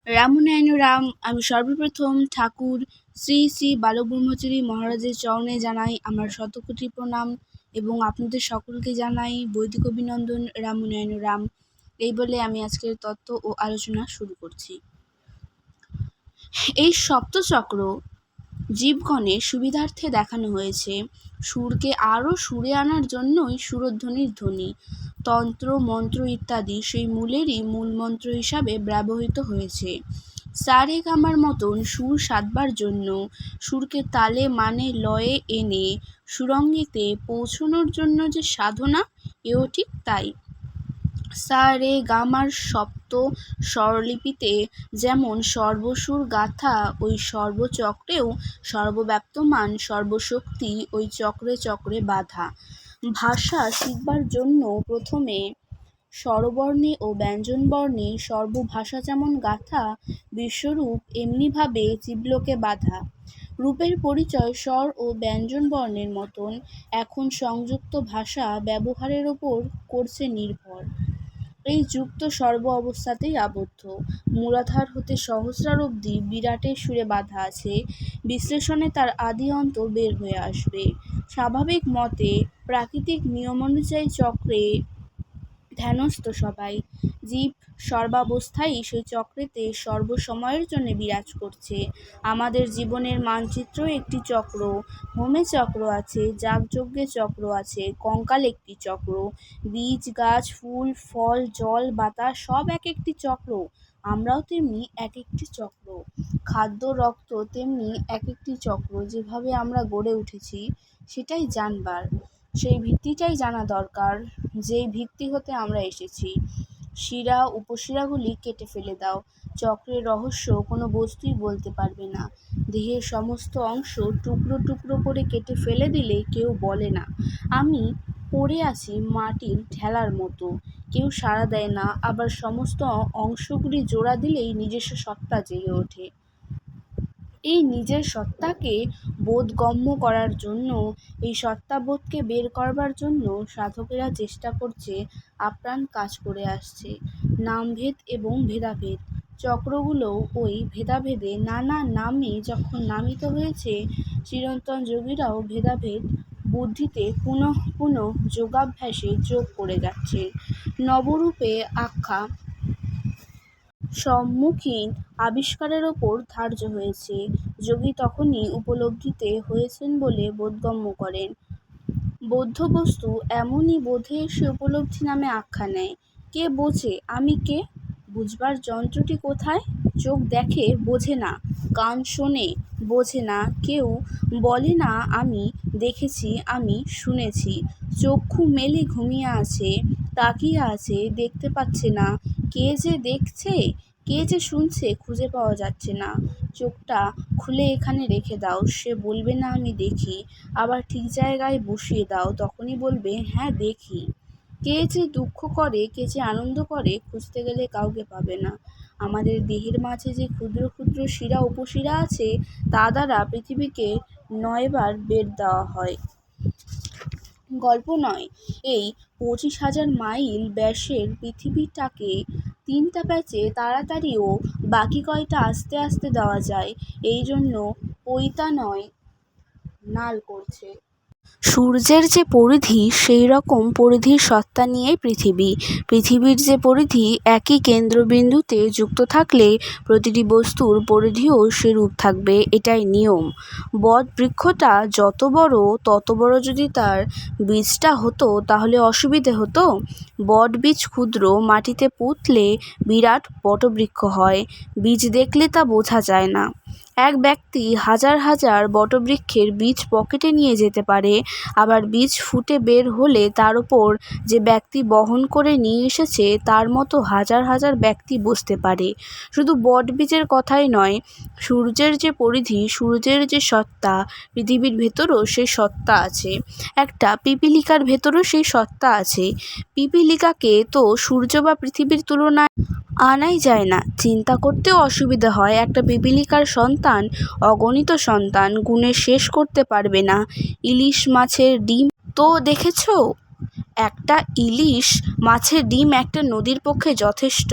রামনারায়ণ রাম। আমি সর্বপ্রথম ঠাকুর শ্রী শ্রী বালব্রহ্মচারী মহারাজের চরণে জানাই আমার শতকোটি প্রণাম এবং আপনাদের সকলকে জানাই বৈদিক অভিনন্দন। রামনারায়ণ রাম। এই বলে আমি আজকের তত্ত্ব ও আলোচনা শুরু করছি। এই সপ্তচক্র জীবগণের সুবিধার্থে দেখানো হয়েছে। সুরকে আরও সুরে আনার জন্যই সুরধ্বনির ধ্বনি, তন্ত্র মন্ত্র ইত্যাদি সেই মূলেরই মূলমন্ত্র হিসাবে ব্যবহৃত হয়েছে। সা রে গা মার মতন সুর সাধবার জন্য সুরকে তালে মানে লয়ে এনে সুরঙ্গিতে পৌঁছনোর জন্য যে সাধনা, এও ঠিক তাই। সা রে গা মার সপ্ত স্বরলিপিতে যেমন সর্বসুর গাথা, ওই সর্বচক্রেও সর্বব্যাপ্তমান সর্বশক্তি ওই চক্রে চক্রে বাঁধা। ভাষা শিখবার জন্য প্রথমে স্বরবর্ণে ও ব্যঞ্জনবর্ণে সর্বভাষা যেমন গাথা, বিশ্বরূপ এমনিভাবে চিবলোকে বাঁধা। রূপের পরিচয় স্বর ও ব্যঞ্জনবর্ণের মতন এখন সংযুক্ত ভাষা ব্যবহারের ওপর করছে নির্ভর। এই যুক্ত সর্ব অবস্থাতেই আবদ্ধ, মূলাধার হতে সহস্রার অবধি বিরাটের সুরে বাঁধা আছে। বিশ্লেষণে তার আদি অন্ত বের হয়ে আসবে। স্বাভাবিক মতে প্রাকৃতিক নিয়মানুযায়ী চক্রে ধ্যানস্থ সবাই। জীব সর্বাবস্থায়ই সেই চক্রেতে সর্বসময়ের জন্য বিরাজ করছে। আমাদের জীবনের মানচিত্র একটি চক্র। হোমে চক্র আছে, যাগযজ্ঞে চক্র আছে, কঙ্কাল একটি চক্র, বীজ গাছ ফুল ফল জল বাতাস সব এক একটি চক্র। আমরাও তেমনি এক একটি চক্র। খাদ্য রক্ত তেমনি এক একটি চক্র। যেভাবে আমরা গড়ে উঠেছি সেটাই জানবার, সেই ভিত্তিটাই জানা দরকার, যেই ভিত্তি হতে আমরা এসেছি। শিরা উপশিরাগুলি কেটে ফেলে দাও, চক্রের রহস্য কোনো বস্তুই বলতে পারবে না। দেহের সমস্ত অংশ টুকরো টুকরো করে কেটে ফেলে দিলে কেউ বলে না আমি পড়ে আছি মাটির ঢেলার মতো, কেউ সাড়া দেয় না। আবার সমস্ত অংশগুলি জোড়া দিলেই নিজস্ব সত্তা জেগে ওঠে। এই নিজের সত্তাকে বোধগম্য করার জন্য, এই সত্তাবোধকে বের করবার জন্য সাধকেরা চেষ্টা করছে, আপ্রাণ কাজ করে আসছে। নামভেদ এবং ভেদাভেদ চক্রগুলোও ওই ভেদাভেদে নানা নামে যখন নামিত হয়েছে, চিরন্তন যোগীরাও ভেদাভেদ বুদ্ধিতে পুনঃ পুনঃ যোগাভ্যাসে যোগ করে যাচ্ছে। নবরূপে আখ্যা সম্মুখীন আবিষ্কারের ওপর ধার্য হয়েছে। যোগী তখনই উপলব্ধিতে হয়েছেন বলে বোধগম্য করেন। বোধ্য বস্তু এমনই বোধে এসে উপলব্ধি নামে আখ্যা নেয়। কে বোঝে আমি কে? বুঝবার যন্ত্রটি কোথায়? চোখ দেখে বোঝে না, কান শোনে বোঝে না, কেউ বলে না আমি দেখেছি আমি শুনেছি। চক্ষু মেলে ঘুমিয়ে আছে, তাকিয়ে আছে, দেখতে পাচ্ছে না। কে যে দেখছে, কে যে শুনছে খুঁজে পাওয়া যাচ্ছে না। চোখটা খুলে এখানে রেখে দাও, সে বলবে না আমি দেখি। আবার ঠিক জায়গায় বসিয়ে দাও, তখনই বলবে হ্যাঁ দেখি। কে যে দুঃখ করে, কে যে আনন্দ করে, খুঁজতে গেলে কাউকে পাবে না। আমাদের দেহের মাঝে যে ক্ষুদ্র ক্ষুদ্র শিরা উপশিরা আছে, তা দ্বারা পৃথিবীকে 9 বার বের দেওয়া হয়। গল্প নয়। এই 25,000 মাইল ব্যাসের পৃথিবীটাকে 3টা প্যাচে তাড়াতাড়িও বাকি কয়টা আস্তে আস্তে দেওয়া যায়, এই জন্য পৈতা নয় নাল করছে। সূর্যের যে পরিধি, সেই রকম পরিধির সত্তা নিয়েই পৃথিবী। পৃথিবীর যে পরিধি, একই কেন্দ্রবিন্দুতে যুক্ত থাকলে প্রতিটি বস্তুর পরিধিও সেরূপ থাকবে, এটাই নিয়ম। বট বৃক্ষটা যত বড়, তত বড় যদি তার বীজটা হতো তাহলে অসুবিধে হতো? বট বীজ ক্ষুদ্র, মাটিতে পুঁতলে বিরাট বটবৃক্ষ হয়। বীজ দেখলে তা বোঝা যায় না। এক ব্যক্তি হাজার হাজার বটবৃক্ষের বীজ পকেটে নিয়ে যেতে পারে, আবার বীজ ফুটে বের হলে তার ওপর যে ব্যক্তি বহন করে নিয়ে এসেছে তার মতো হাজার হাজার ব্যক্তি বসতে পারে। শুধু বটবীজের কথাই নয়, সূর্যের যে পরিধি, সূর্যের যে সত্তা, পৃথিবীর ভেতরও সেই সত্তা আছে। একটা পিপীলিকার ভেতরও সেই সত্তা আছে। পিপীলিকাকে তো সূর্য বা পৃথিবীর তুলনায় আনাই যায় না। চিন্তা করতেও অসুবিধা হয়। একটা পিপীলিকার সন্তান, অগণিত সন্তান, গুণে শেষ করতে পারবে না। ইলিশ মাছের ডিম তো দেখেছ? একটা ইলিশ মাছের ডিম একটা নদীর পক্ষে যথেষ্ট।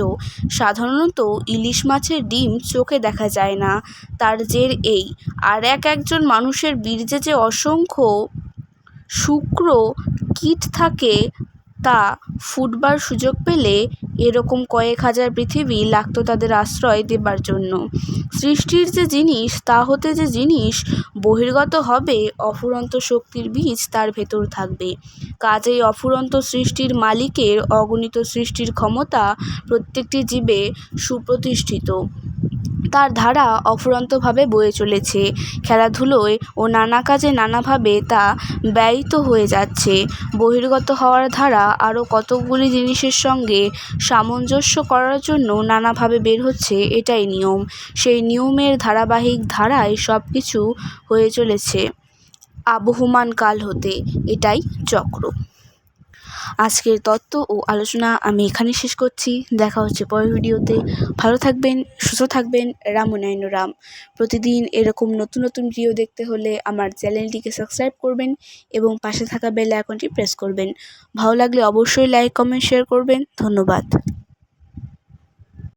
সাধারণত ইলিশ মাছের ডিম চোখে দেখা যায় না। তার জের এই, আর একজন মানুষের বীর্যে যে অসংখ্য শুক্র কীট থাকে তা ফুটবার সুযোগ পেলে এরকম কয়েক হাজার পৃথিবী লাগত তাদের আশ্রয় দেবার জন্য। সৃষ্টির যে জিনিস তা হতে যে জিনিস বহির্গত হবে, অফুরন্ত শক্তির বীজ তার ভেতর থাকবে। কাজেই অফুরন্ত সৃষ্টির মালিকের অগণিত সৃষ্টির ক্ষমতা প্রত্যেকটি জীবে সুপ্রতিষ্ঠিত। তার ধারা অফুরন্তভাবে বয়ে চলেছে। খেলাধুলোয় ও নানা কাজে নানাভাবে তা ব্যয়িত হয়ে যাচ্ছে। বহির্গত হওয়ার ধারা আরও কতকগুলি জিনিসের সঙ্গে সামঞ্জস্য করার জন্য নানাভাবে বের হচ্ছে, এটাই নিয়ম। সেই নিয়মের ধারাবাহিক ধারায় সব কিছু হয়ে চলেছে আবহমান কাল হতে, এটাই চক্র। আজকের তত্ত্ব ও আলোচনা আমি এখানে শেষ করছি। দেখা হচ্ছে পরের ভিডিওতে। ভালো থাকবেন, সুস্থ থাকবেন। রাম নারায়ণ রাম। প্রতিদিন এরকম নতুন নতুন ভিডিও দেখতে হলে আমার চ্যানেলটিকে সাবস্ক্রাইব করবেন এবং পাশে থাকা বেল আইকনটি প্রেস করবেন। ভালো লাগলে অবশ্যই লাইক, কমেন্ট, শেয়ার করবেন। ধন্যবাদ।